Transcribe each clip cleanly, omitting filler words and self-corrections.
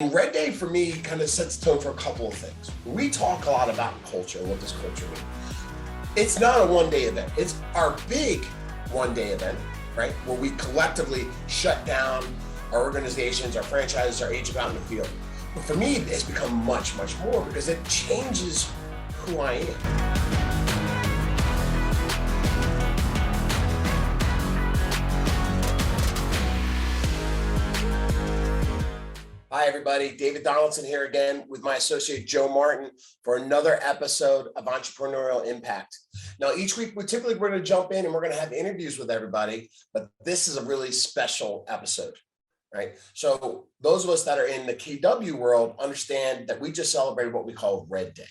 Red Day for me kind of sets the tone for a couple of things. We talk a lot about culture. What does culture mean? It's not a one-day event. It's our big one-day event, right? Where we collectively shut down our organizations, our franchises, our agents out in the field. But for me, it's become much, much more because it changes who I am. Hi, everybody. David Donaldson here again with my associate, Joe Martin, for another episode of Entrepreneurial Impact. Now, each week, we're going to jump in and we're going to have interviews with everybody, but this is a really special episode, right? So those of us that are in the KW world understand that we just celebrated what we call Red Day.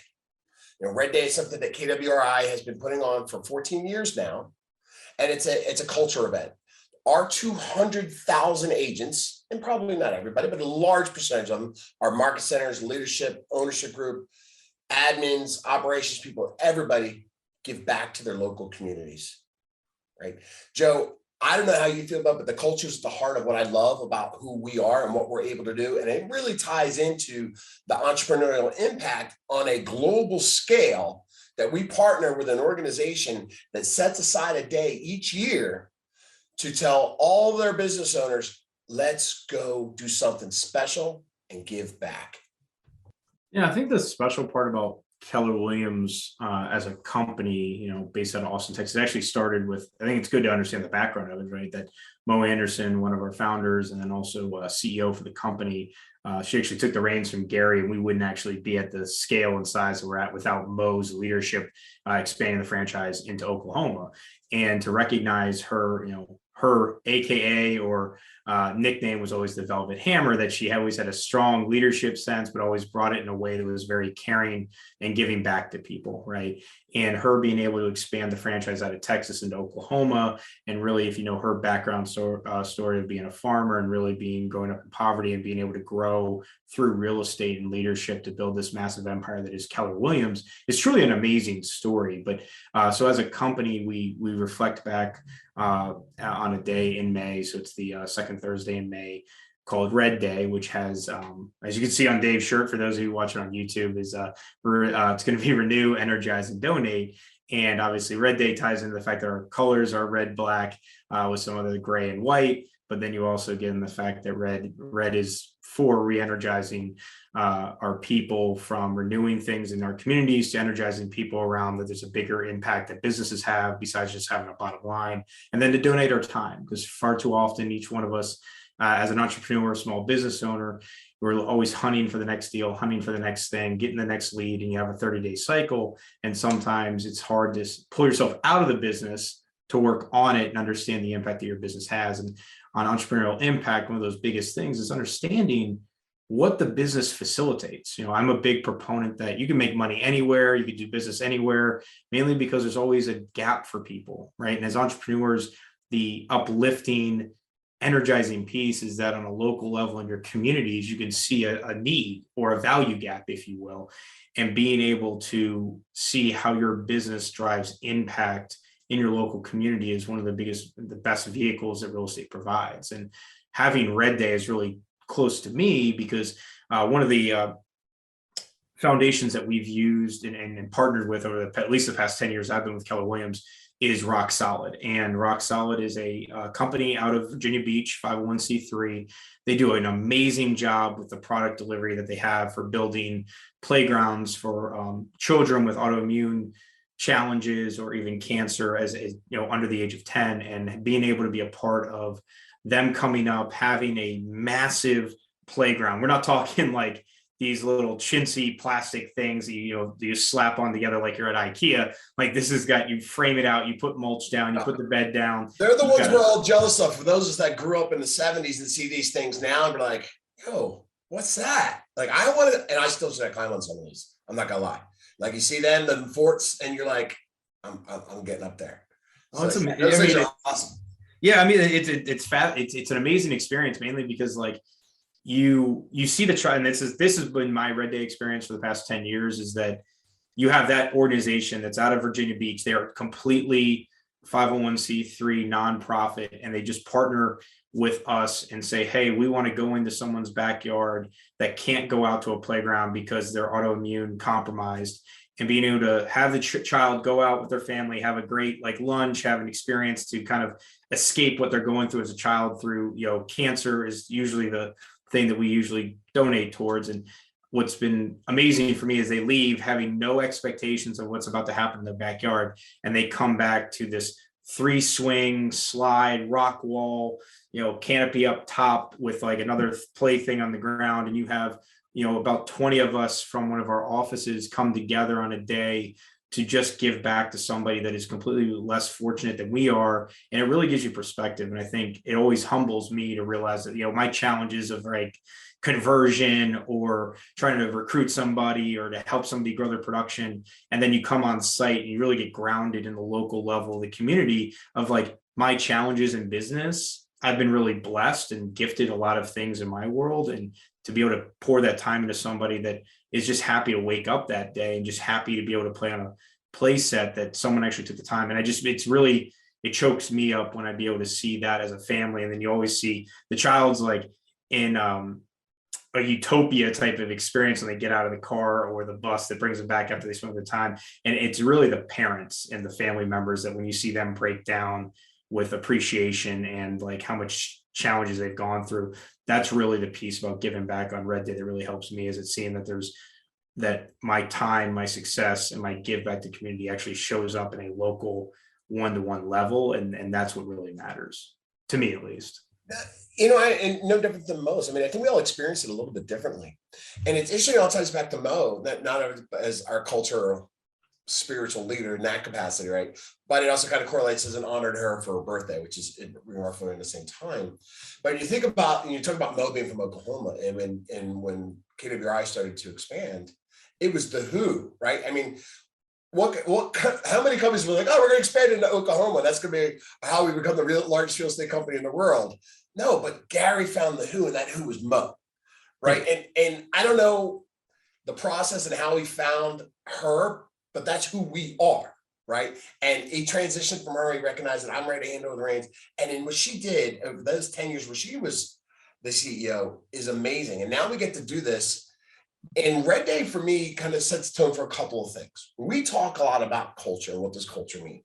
Red Day is something that KWRI has been putting on for 14 years now, and it's a culture event. Our 200,000 agents, and probably not everybody, but a large percentage of them are market centers, leadership, ownership group, admins, operations people, everybody give back to their local communities, right? Joe, I don't know how you feel about it, but the culture is the heart of what I love about who we are and what we're able to do. And it really ties into the entrepreneurial impact on a global scale that we partner with an organization that sets aside a day each year to tell all their business owners, let's go do something special and give back. Yeah, I think the special part about Keller Williams as a company, based out of Austin, Texas, actually started with, I think it's good to understand the background of it, right? That Mo Anderson, one of our founders, and then also CEO for the company, she actually took the reins from Gary, and we wouldn't actually be at the scale and size that we're at without Mo's leadership expanding the franchise into Oklahoma. And to recognize her, her AKA or nickname was always the Velvet Hammer, that she always had a strong leadership sense, but always brought it in a way that was very caring and giving back to people, right? And her being able to expand the franchise out of Texas into Oklahoma, and really, if you know her background story of being a farmer and really growing up in poverty and being able to grow through real estate and leadership to build this massive empire that is Keller Williams, is truly an amazing story. But so as a company, we reflect back on a day in May. So it's the second Thursday in May, called Red Day, which has, as you can see on Dave's shirt, for those of you watching on YouTube, is it's going to be renew, energize, and donate. And obviously Red Day ties into the fact that our colors are red, black, with some other gray and white. But then you also get in the fact that red is for re-energizing our people, from renewing things in our communities to energizing people around that there's a bigger impact that businesses have besides just having a bottom line. And then to donate our time, because far too often each one of us as an entrepreneur, small business owner, we're always hunting for the next deal, hunting for the next thing, getting the next lead, and you have a 30-day cycle. And sometimes it's hard to pull yourself out of the business to work on it and understand the impact that your business has. And on Entrepreneurial Impact, one of those biggest things is understanding what the business facilitates. I'm a big proponent that you can make money anywhere, you can do business anywhere, mainly because there's always a gap for people, right? And as entrepreneurs, the uplifting, energizing piece is that on a local level in your communities, you can see a need or a value gap, if you will, and being able to see how your business drives impact in your local community is one of the best vehicles that real estate provides. And having Red Day is really close to me because one of the foundations that we've used and partnered with over at least the past 10 years I've been with Keller Williams is Rock Solid. And Rock Solid is a company out of Virginia Beach, 501c3. They do an amazing job with the product delivery that they have for building playgrounds for children with autoimmune challenges or even cancer as under the age of 10, and being able to be a part of them coming up, having a massive playground. We're not talking like these little chintzy plastic things that you slap on together like you're at IKEA. Like, this has got, you frame it out, you put mulch down, you put the bed down. They're the ones we're all jealous of. For those of us that grew up in the 70s and see these things now and be like, yo, what's that? Like, I want to, and I still should climb on some of these. I'm not gonna lie. Like, you see them, the forts, and you're like, I'm getting up there. Oh, it's like, amazing. Awesome. Yeah, I mean, it's an amazing experience, mainly because like you see the try, and this has been my Red Day experience for the past 10 years, is that you have that organization that's out of Virginia Beach. They are completely 501c3 nonprofit, and they just partner with us and say, hey, we want to go into someone's backyard that can't go out to a playground because they're autoimmune compromised, and being able to have the child go out with their family, have a great like lunch, have an experience to kind of escape what they're going through as a child through, cancer is usually the thing that we usually donate towards. And what's been amazing for me is they leave having no expectations of what's about to happen in their backyard. And they come back to this 3-swing slide, rock wall, canopy up top with like another plaything on the ground. And you have, about 20 of us from one of our offices come together on a day to just give back to somebody that is completely less fortunate than we are. And it really gives you perspective. And I think it always humbles me to realize that, my challenges of like conversion or trying to recruit somebody or to help somebody grow their production. And then you come on site and you really get grounded in the local level, the community of like my challenges in business. I've been really blessed and gifted a lot of things in my world. And to be able to pour that time into somebody that is just happy to wake up that day and just happy to be able to play on a play set that someone actually took the time. And it chokes me up when I be able to see that as a family. And then you always see the child's like in a utopia type of experience when they get out of the car or the bus that brings them back after they spend their time. And it's really the parents and the family members that when you see them break down with appreciation and like how much challenges they've gone through, that's really the piece about giving back on Red Day that really helps me, is it seeing that my time, my success, and my give back to community actually shows up in a local one-to-one level. And that's what really matters to me, at least. And no different than most. I mean, I think we all experience it a little bit differently. And it's interesting, all ties back to Mo, that not as our cultural spiritual leader in that capacity, right? But it also kind of correlates as an honor to her for her birthday, which is roughly in the same time. But you think about, and you talk about Mo being from Oklahoma, and when KWI started to expand, it was the who, right? I mean, how many companies were like, oh, we're going to expand into Oklahoma. That's going to be how we become the largest real estate company in the world. No, but Gary found the who, and that who was Mo, right? And I don't know the process and how he found her, but that's who we are, right? And he transitioned from her. He recognized that I'm ready to hand over the reins. And then what she did over those 10 years where she was the CEO is amazing. And now we get to do this. And Red Day for me kind of sets the tone for a couple of things. We talk a lot about culture and what does culture mean.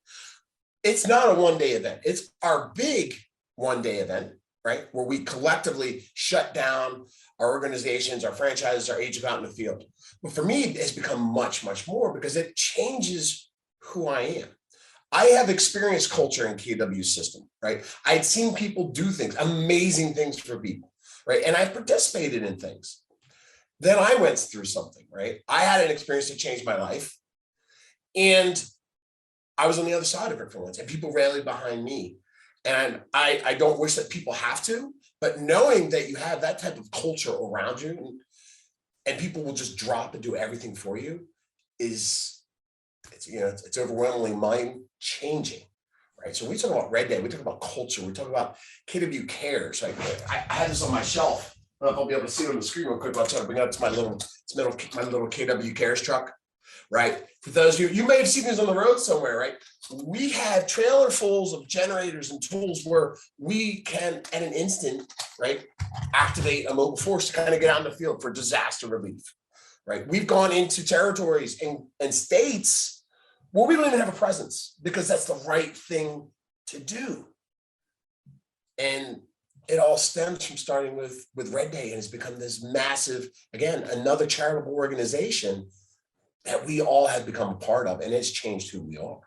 It's not a one-day event. It's our big one-day event, right? Where we collectively shut down our organizations, our franchises, our agents out in the field. But for me, it's become much, much more because it changes who I am. I have experienced culture in KW's system, right? I'd seen people do things, amazing things for people, right? And I participated in things. Then I went through something, right? I had an experience that changed my life. And I was on the other side of it for once, and people rallied behind me. And I don't wish that people have to, but knowing that you have that type of culture around you and people will just drop and do everything for you it's overwhelmingly mind changing, right? So we talk about Red Day, we talk about culture, we talk about KW Cares. Like I had this on my shelf. I don't know if I'll be able to see it on the screen real quick, but I'll try to bring it up to my little KW Cares truck, right? For those of you may have seen these on the road somewhere, right? We have trailerfuls of generators and tools where we can, at an instant, right, activate a mobile force to kind of get out in the field for disaster relief, right? We've gone into territories and states where we don't even have a presence because that's the right thing to do. And it all stems from starting with Red Day, and it's become this massive, again, another charitable organization that we all have become a part of, and it's changed who we are.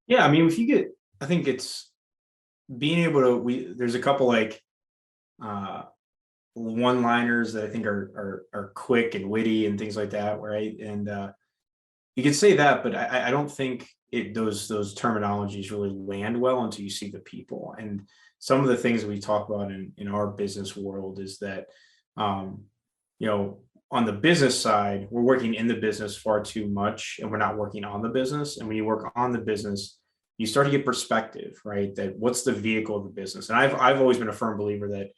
Yeah, I mean, I think it's being able to, there's a couple like one-liners that I think are quick and witty and things like that, right? And you could say that, but I don't think those terminologies really land well until you see the people. And some of the things that we talk about in our business world is that, on the business side, we're working in the business far too much and we're not working on the business. And when you work on the business, you start to get perspective, right? That what's the vehicle of the business? And I've always been a firm believer that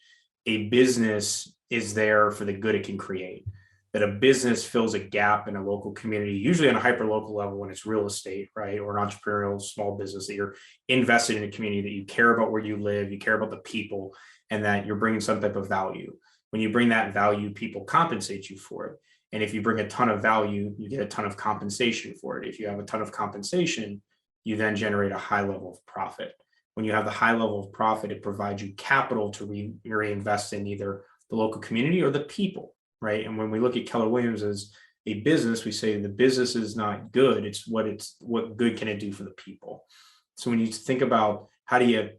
a business is there for the good it can create. that a business fills a gap in a local community, usually on a hyper local level when it's real estate, right? Or an entrepreneurial small business, that you're invested in a community, that you care about where you live, you care about the people, and that you're bringing some type of value. When you bring that value, people compensate you for it. And if you bring a ton of value, you get a ton of compensation for it. If you have a ton of compensation, you then generate a high level of profit. When you have the high level of profit, it provides you capital to reinvest in either the local community or the people, right? And when we look at Keller Williams as a business, we say the business is not good. It's what good can it do for the people? So when you think about how do you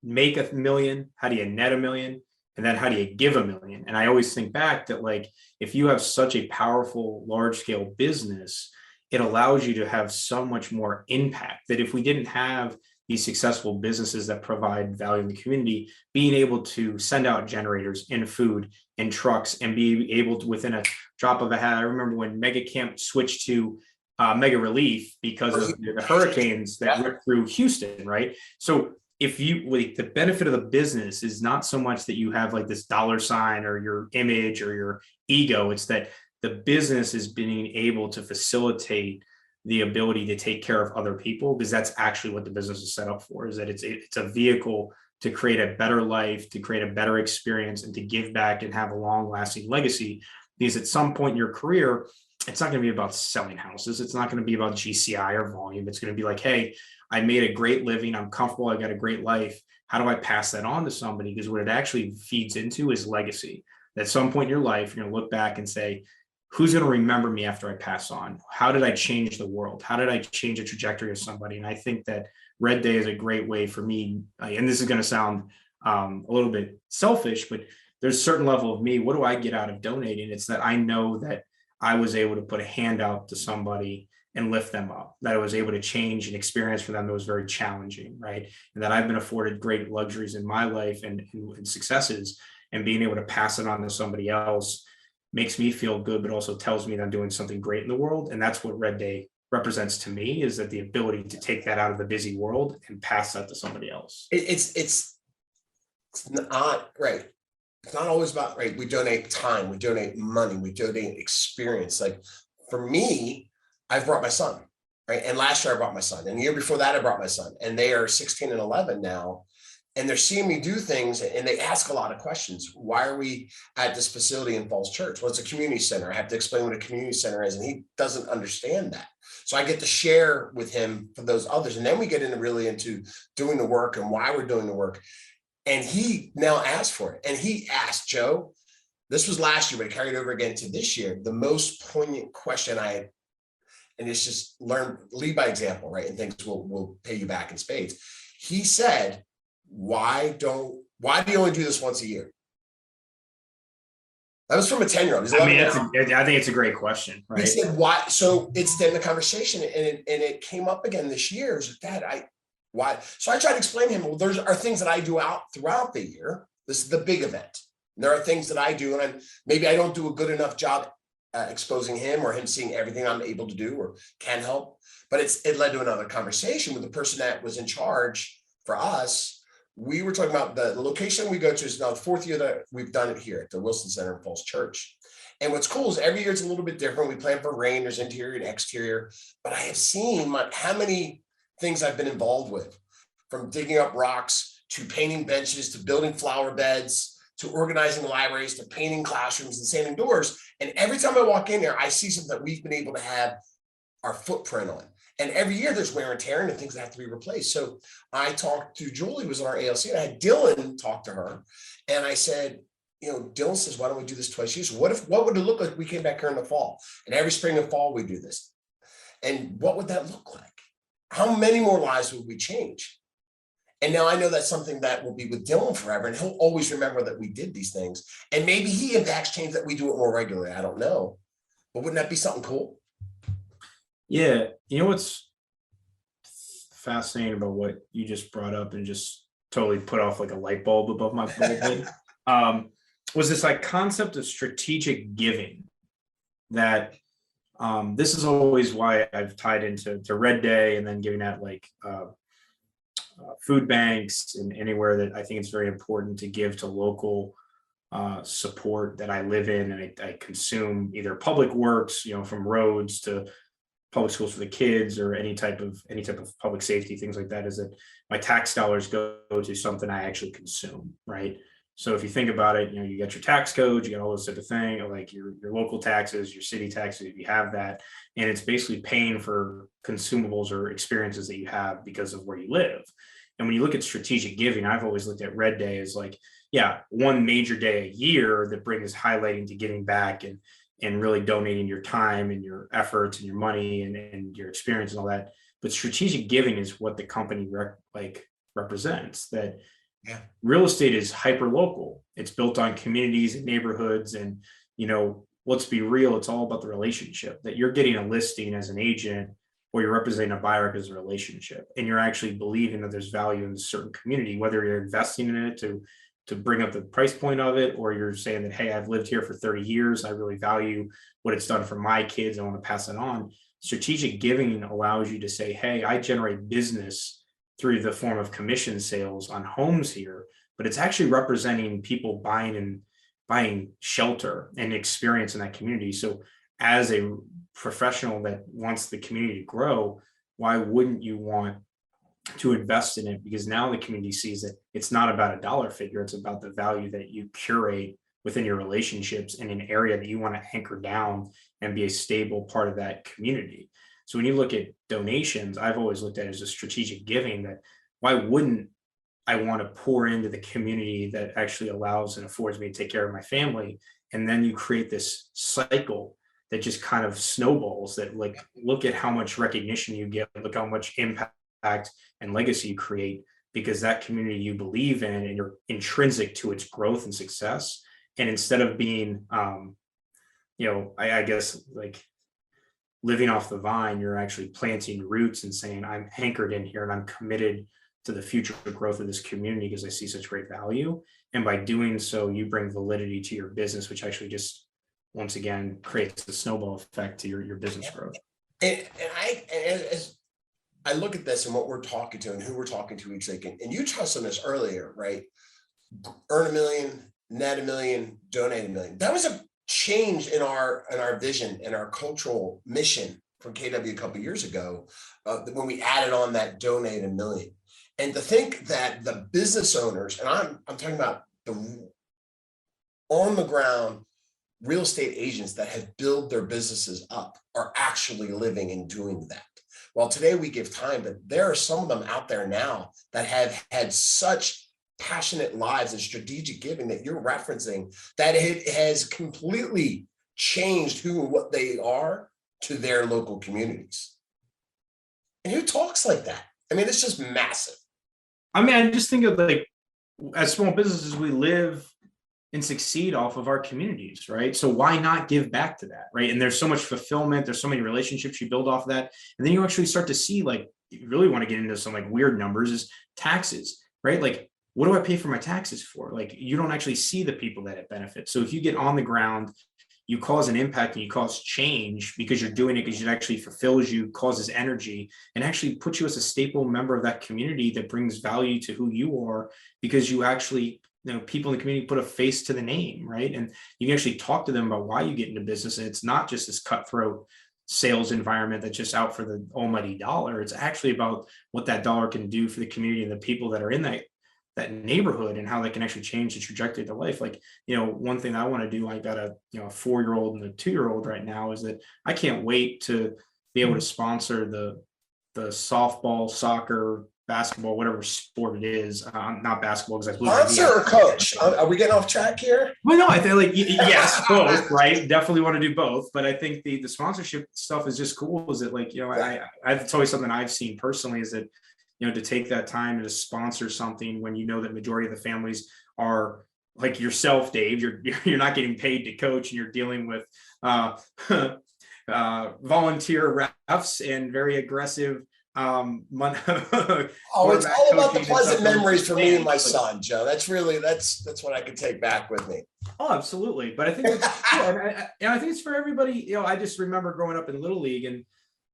make $1 million, how do you net $1 million, and then how do you give $1 million? And I always think back that, like, if you have such a powerful, large scale business, it allows you to have so much more impact, that if we didn't have these successful businesses that provide value in the community, being able to send out generators and food and trucks and be able to, within a drop of a hat. I remember when Mega Camp switched to Mega Relief because of the hurricanes that ripped through Houston, right? So if you, like, the benefit of the business is not so much that you have like this dollar sign or your image or your ego, it's that the business is being able to facilitate the ability to take care of other people, because that's actually what the business is set up for, is that it's a vehicle to create a better life, to create a better experience, and to give back and have a long lasting legacy. Because at some point in your career, it's not going to be about selling houses. It's not going to be about GCI or volume. It's going to be like, hey, I made a great living. I'm comfortable. I got a great life. How do I pass that on to somebody? Because what it actually feeds into is legacy. At some point in your life, you're going to look back and say, who's going to remember me after I pass on? How did I change the world? How did I change the trajectory of somebody? And I think that Red Day is a great way for me. And this is going to sound a little bit selfish, but there's a certain level of me. What do I get out of donating? It's that I know that I was able to put a hand out to somebody and lift them up, that I was able to change an experience for them that was very challenging, right? And that I've been afforded great luxuries in my life and successes, and being able to pass it on to somebody else makes me feel good, but also tells me that I'm doing something great in the world. And that's what Red Day represents to me, is that the ability to take that out of the busy world and pass that to somebody else. It's not right. It's not always about, right. We donate time, we donate money, we donate experience. Like for me, I've brought my son, right? And last year I brought my son, and the year before that I brought my son, and they are 16 and 11 now. And they're seeing me do things, and they ask a lot of questions. Why are we at this facility in Falls Church? Well, it's a community center. I have to explain what a community center is, and he doesn't understand that. So I get to share with him for those others. And then we get into doing the work and why we're doing the work. And he now asked for it. And he asked, Joe, this was last year, but it carried over again to this year, the most poignant question I had. And it's just lead by example, right? And things will pay you back in spades. He said, why do you only do this once a year? That was from a 10-year-old. I mean, I think it's a great question, right? He said, why? So it's then the conversation, and it came up again this year. It was like, Dad, why? So I tried to explain to him, well, there are things that I do out throughout the year. This is the big event. And there are things that I do, and maybe I don't do a good enough job exposing him or him seeing everything I'm able to do or can help. But it led to another conversation with the person that was in charge for us. We were talking about the location we go to is now the fourth year that we've done it here at the Wilson Center in Falls Church. And what's cool is every year it's a little bit different. We plan for rain, there's interior and exterior, but I have seen how many things I've been involved with, from digging up rocks to painting benches, to building flower beds, to organizing libraries, to painting classrooms and sanding doors. And every time I walk in there, I see something that we've been able to have our footprint on. And every year there's wear and tear and things that have to be replaced. So I talked to Julie, who was on our ALC, and I had Dylan talk to her. And I said, Dylan says, why don't we do this twice a year? So what would it look like if we came back here in the fall? And every spring and fall we do this. And what would that look like? How many more lives would we change? And now I know that's something that will be with Dylan forever. And he'll always remember that we did these things. And maybe he impacts change that we do it more regularly. I don't know. But wouldn't that be something cool? Yeah. You know what's fascinating about what you just brought up and just totally put off like a light bulb above my head was this like concept of strategic giving, that this is always why I've tied into Red Day, and then giving out like food banks and anywhere that I think it's very important to give to local support that I live in, and I consume either public works, from roads to public schools for the kids, or any type of public safety, things like that, is that my tax dollars go to something I actually consume, right? So if you think about it, you got your tax code, you got all those type of thing, like your local taxes, your city taxes, if you have that, and it's basically paying for consumables or experiences that you have because of where you live. And when you look at strategic giving, I've always looked at Red Day as like, yeah, one major day a year that brings highlighting to giving back and really donating your time and your efforts and your money and your experience and all that. But strategic giving is what the company represents. That Yeah. real estate is hyper local. It's built on communities and neighborhoods. And, let's be real, it's all about the relationship, that you're getting a listing as an agent, or you're representing a buyer as a relationship. And you're actually believing that there's value in a certain community, whether you're investing in it to bring up the price point of it, or you're saying that, hey, I've lived here for 30 years. I really value what it's done for my kids. I want to pass it on. Strategic giving allows you to say, hey, I generate business through the form of commission sales on homes here, but it's actually representing people buying shelter and experience in that community. So as a professional that wants the community to grow, why wouldn't you want to invest in it? Because now the community sees that it's not about a dollar figure, it's about the value that you curate within your relationships in an area that you want to anchor down and be a stable part of that community. So when you look at donations, I've always looked at it as a strategic giving, that why wouldn't I want to pour into the community that actually allows and affords me to take care of my family? And then you create this cycle that just kind of snowballs, that like, look at how much recognition you get, look how much impact and legacy you create, because that community you believe in and you're intrinsic to its growth and success. And instead of being, I guess like living off the vine, you're actually planting roots and saying, I'm anchored in here and I'm committed to the future growth of this community because I see such great value. And by doing so, you bring validity to your business, which actually just, once again, creates the snowball effect to your business growth. As I look at this and what we're talking to and who we're talking to each week, and you touched on this earlier, right? Earn $1 million, net $1 million, donate $1 million. That was a change in our vision and our cultural mission from KW a couple of years ago, when we added on that donate $1 million. And to think that the business owners, and I'm talking about the on the ground real estate agents that have built their businesses up, are actually living and doing that. Well, today we give time, but there are some of them out there now that have had such passionate lives and strategic giving that you're referencing, that it has completely changed who and what they are to their local communities. And who talks like that? I mean, it's just massive. I mean, I just think of like, as small businesses, we live and succeed off of our communities, right? So why not give back to that, right? And there's so much fulfillment, there's so many relationships you build off of that. And then you actually start to see, like, you really want to get into some like weird numbers, is taxes, right? Like, what do I pay for my taxes for? Like, you don't actually see the people that it benefits. So if you get on the ground, you cause an impact and you cause change because you're doing it because it actually fulfills you, causes energy, and actually puts you as a staple member of that community that brings value to who you are, because you actually, people in the community put a face to the name, right? And you can actually talk to them about why you get into business. And it's not just this cutthroat sales environment that's just out for the almighty dollar. It's actually about what that dollar can do for the community and the people that are in that neighborhood, and how they can actually change the trajectory of their life. Like, one thing I want to do, I got a 4-year-old and a 2-year-old right now, is that I can't wait to be able to sponsor the softball, soccer, basketball, whatever sport it is. Not basketball, because I believe sponsor or coach. Are we getting off track here? Well, no, I think like yes, both, right? Definitely want to do both, but I think the sponsorship stuff is just cool. Is that like, it's always something I've seen personally, is that to take that time to sponsor something when that majority of the families are like yourself, Dave. You're not getting paid to coach, and you're dealing with volunteer refs and very aggressive. Oh, it's all about the pleasant memories for me and my son, Joe. That's what I can take back with me. Oh, absolutely. But I think it's I think it's for everybody. I just remember growing up in Little League, and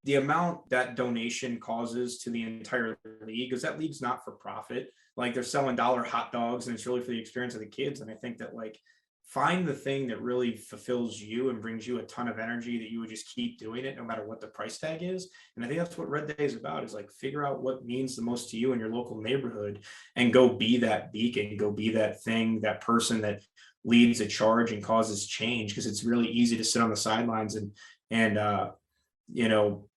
the amount that donation causes to the entire league, because that league's not for profit. Like, they're selling dollar hot dogs, and it's really for the experience of the kids. And I think that, like, find the thing that really fulfills you and brings you a ton of energy that you would just keep doing it no matter what the price tag is. And I think that's what Red Day is about, is like figure out what means the most to you in your local neighborhood and go be that beacon, go be that thing, that person that leads a charge and causes change. Because it's really easy to sit on the sidelines and you know,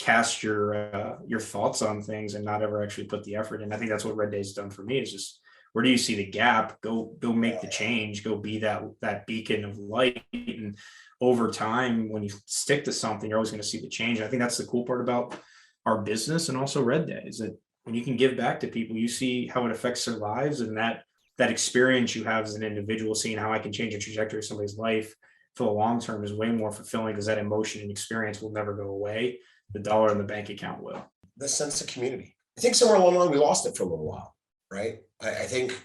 cast your thoughts on things and not ever actually put the effort in. I think that's what Red Day's done for me, is just, where do you see the gap? Go make the change, go be that beacon of light. And over time, when you stick to something, you're always going to see the change. I think that's the cool part about our business and also Red Day, is that when you can give back to people, you see how it affects their lives, and that experience you have as an individual, seeing how I can change the trajectory of somebody's life for the long term, is way more fulfilling, because that emotion and experience will never go away. The dollar in the bank account will. The sense of community. I think somewhere along the line we lost it for a little while, right? I think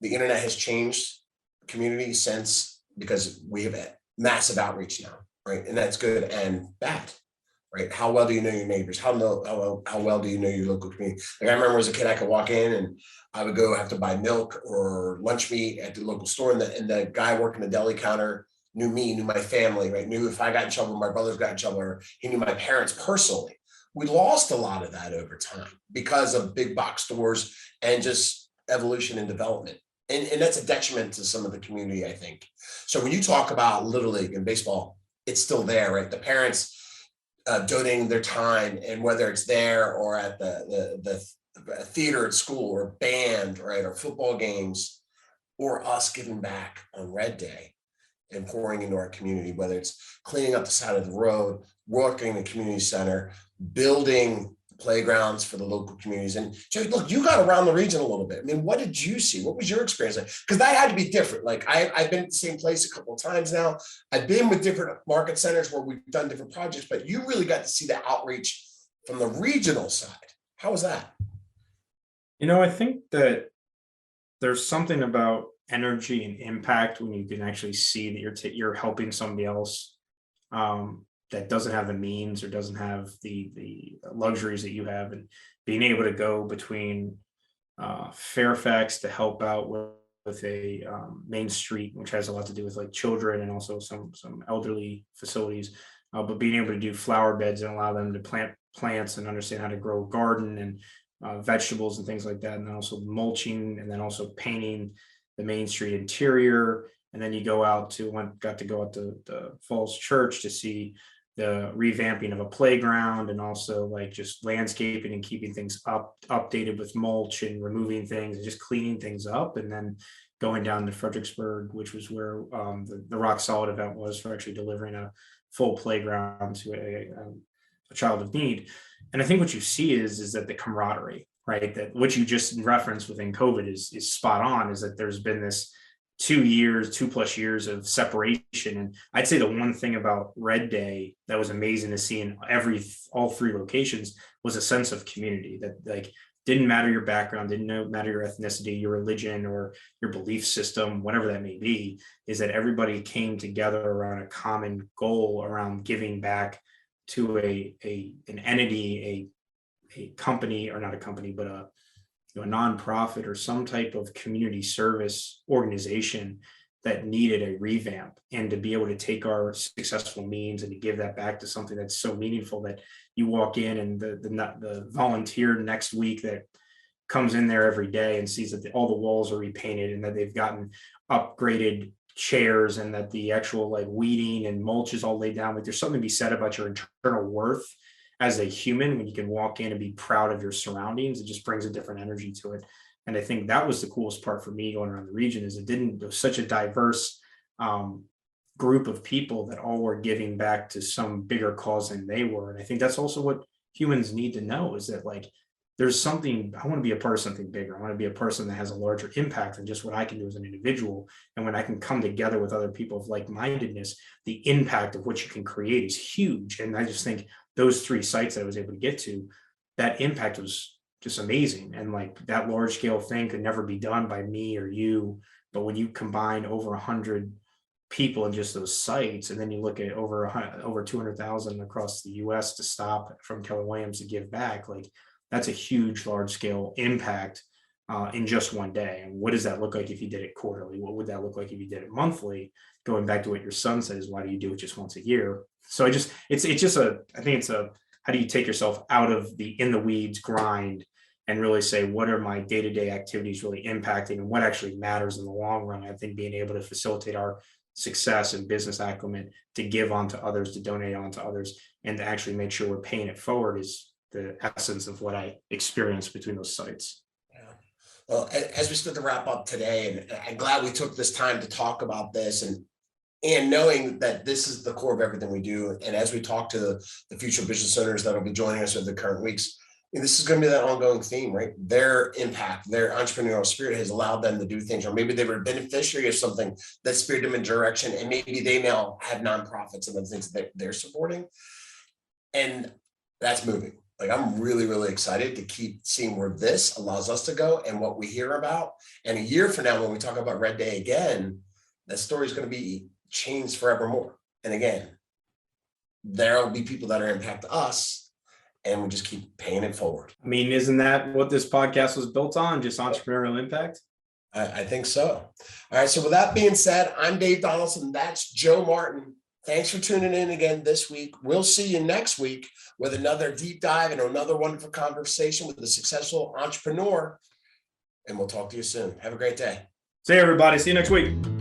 the internet has changed community sense, because we have a massive outreach now, right? And that's good and bad, right? How well do you know your neighbors? How well do you know your local community? Like, I remember as a kid, I could walk in and I would go have to buy milk or lunch meat at the local store, and the guy working the deli counter knew me, knew my family, right? Knew if I got in trouble, my brothers got in trouble, or he knew my parents personally. We lost a lot of that over time because of big box stores and just evolution and development. And that's a detriment to some of the community, I think. So when you talk about Little League and baseball, it's still there, right? The parents donating their time, and whether it's there or at the theater at school, or band, right, or football games, or us giving back on Red Day and pouring into our community, whether it's cleaning up the side of the road, working in the community center, building playgrounds for the local communities. And Joe, look, you got around the region a little bit. I mean, what did you see? What was your experience like? Because that had to be different. Like, I've been at the same place a couple of times now. I've been with different market centers where we've done different projects, but you really got to see the outreach from the regional side. How was that? You know, I think that there's something about energy and impact when you can actually see that you're helping somebody else that doesn't have the means or doesn't have the luxuries that you have, and being able to go between Fairfax to help out with a Main Street, which has a lot to do with like children and also some elderly facilities, but being able to do flower beds and allow them to plant plants and understand how to grow a garden and vegetables and things like that, and then also mulching, and then also painting the Main Street interior. And then you got to go out to the Falls Church to see the revamping of a playground, and also like just landscaping and keeping things updated with mulch and removing things and just cleaning things up. And then going down to Fredericksburg, which was where the Rock Solid event was, for actually delivering a full playground to a child of need. And I think what you see is that the camaraderie, right, that what you just referenced within COVID is spot on, is that there's been this 2+ years of separation. And I'd say the one thing about Red Day that was amazing to see in all 3 locations was a sense of community, that like didn't matter your background, didn't matter your ethnicity, your religion, or your belief system, whatever that may be, is that everybody came together around a common goal, around giving back to an entity, a company, or not a company, but a nonprofit or some type of community service organization that needed a revamp. And to be able to take our successful means and to give that back to something that's so meaningful, that you walk in and the volunteer next week that comes in there every day and sees that all the walls are repainted and that they've gotten upgraded chairs and that the actual like weeding and mulch is all laid down. Like, there's something to be said about your internal worth as a human when you can walk in and be proud of your surroundings. It just brings a different energy to it. And I think that was the coolest part for me going around the region, is it was such a diverse group of people that all were giving back to some bigger cause than they were. And I think that's also what humans need to know, is that like, there's something, I want to be a part of something bigger. I want to be a person that has a larger impact than just what I can do as an individual. And when I can come together with other people of like-mindedness, the impact of what you can create is huge. And I just think those 3 sites that I was able to get to, that impact was just amazing. And like, that large scale thing could never be done by me or you. But when you combine over 100 people in just those sites, and then you look at over 200,000 across the US to stop from Keller Williams to give back, like, that's a huge large scale impact in just one day. And what does that look like if you did it quarterly? What would that look like if you did it monthly? Going back to what your son said is, why do you do it just once a year? So I think it's a, how do you take yourself out of the in the weeds grind and really say, what are my day-to-day activities really impacting and what actually matters in the long run? I think being able to facilitate our success and business acumen to give on to others, to donate on to others, and to actually make sure we're paying it forward is the essence of what I experienced between those sites. Well, as we start to wrap up today, and I'm glad we took this time to talk about this, and knowing that this is the core of everything we do. And as we talk to the future business owners that will be joining us in the current weeks, this is going to be that ongoing theme, right? Their impact, their entrepreneurial spirit has allowed them to do things, or maybe they were a beneficiary of something that steered them in direction, and maybe they now have nonprofits and the things that they're supporting. And that's moving. Like, I'm really, really excited to keep seeing where this allows us to go and what we hear about. And a year from now, when we talk about Red Day again, that story is going to be changed forevermore. And again, there will be people that are impact us, and we just keep paying it forward. I mean, isn't that what this podcast was built on? Just entrepreneurial impact? I think so. All right. So with that being said, I'm Dave Donaldson. That's Joe Martin. Thanks for tuning in again this week. We'll see you next week with another deep dive and another wonderful conversation with a successful entrepreneur. And we'll talk to you soon. Have a great day. See you, everybody. See you next week.